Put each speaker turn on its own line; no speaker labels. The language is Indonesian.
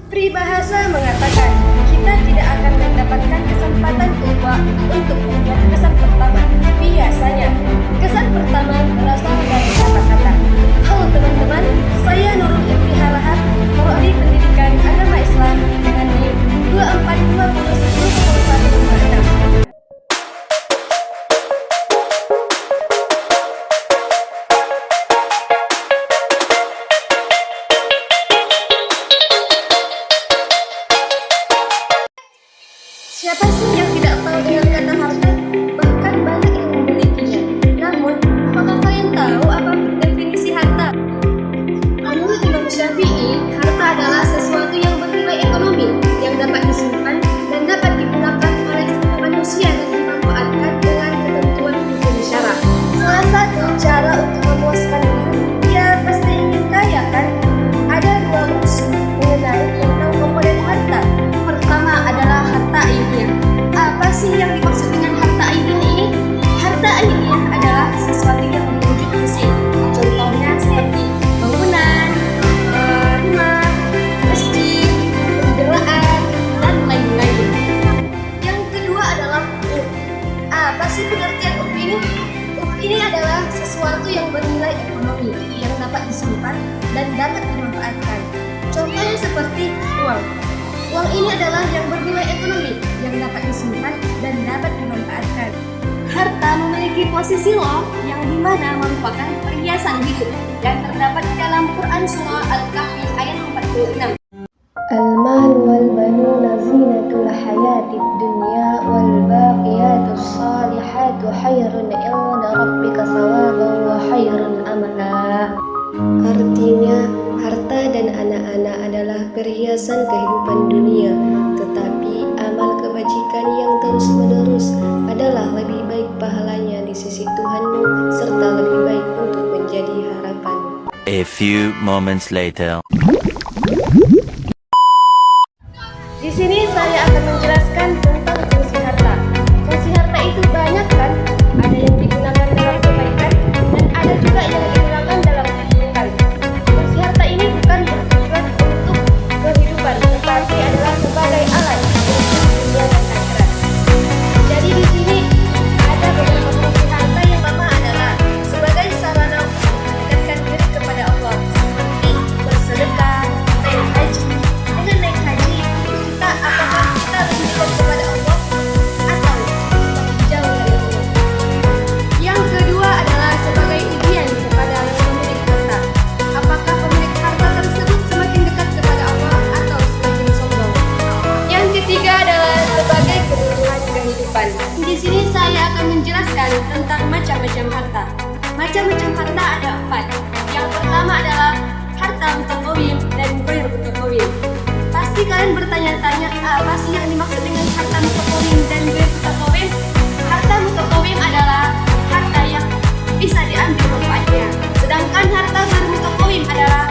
Peribahasa mengatakan, kita tidak akan mendapatkan kesempatan kedua untuk membuat kesan pertama. Biasanya, kesan pertama berasal dari kata-kata. Halo teman-teman, saya Nurul Ibni Halahar, Prodi Pendidikan Agama Islam dengan NIM 2450100156. Siapa sih yang tidak tahu dengan kata harta? Bahkan banyak yang memilikinya. Namun, apakah kalian tahu apa definisi harta? Menurut Imam Syafi'i, harta adalah sesuatu yang bernilai ekonomi, yang dapat disimpan dan dapat digunakan oleh semua manusia dan dimanfaatkan dengan ketentuan hukum syara. Salah satu cara untuk memuaskan hidup, ya pasti ingin kaya kan? Ada dua unsur mengenai tentang komponen harta. Pertama adalah harta ilmiah. Apa sih yang dimaksud dengan harta ilmiah ini? Harta ilmiah adalah sesuatu yang berwujud fisik. Contohnya seperti bangunan, rumah, masjid, kendaraan, dan lain-lain. Yang kedua adalah urf. Apa sih pengertian urf ini? Urf ini adalah sesuatu yang bernilai ekonomi, yang dapat disimpan dan dapat dimanfaatkan. Contohnya seperti uang. Uang ini adalah yang bernilai ekonomi, yang dapat disimpan dan dapat dimanfaatkan. Harta memiliki posisi loh, yang dimana merupakan perhiasan hidup dan terdapat di dalam Quran Surah Al-Kahfi ayat 46.
المال والبنون زينة الحياة الدنيا والباقيات الصالحات خير عند ربك ثوابا وخير أملا. Artinya, harta dan anak-anak adalah perhiasan kehidupan dunia, tetapi amal kebajikan yang terus-menerus adalah lebih baik pahalanya di sisi Tuhanmu serta lebih baik untuk menjadi harapan.
A few moments later.
Di sini saya akan menjelaskan tentang fungsi harta. Fungsi harta itu banyak kan? Ada yang digunakan dalam kebaikan dan ada juga yang digunakan dalam keburukan. Fungsi harta ini bukan bertujuan untuk kehidupan, tetapi adalah sebagai alat untuk dunia dan akhirat. Jadi di sini ada beberapa fungsi harta. Yang pertama adalah sebagai sarana untuk mendekatkan diri kepada Allah, seperti bersedekah, naik haji. Dengan naik haji, apakah kita lebih dekat kepada Allah atau semakin jauh dari Allah? Yang kedua adalah sebagai ujian kepada pemilik harta. Apakah pemilik harta tersebut semakin dekat kepada Allah atau semakin sombong? Yang ketiga adalah sebagai kebutuhan kehidupan. Di sini saya akan menjelaskan tentang macam-macam harta. Macam-macam harta ada 4. Yang pertama adalah harta mutaqawwim dan ghair mutaqawwim. Pasti kalian bertanya-tanya, apa sih yang dimaksud dengan harta mutaqawwim dan ghair mutaqawwim? Harta mutaqawwim adalah harta yang bisa diambil manfaatnya. Sedangkan harta ghair mutaqawwim adalah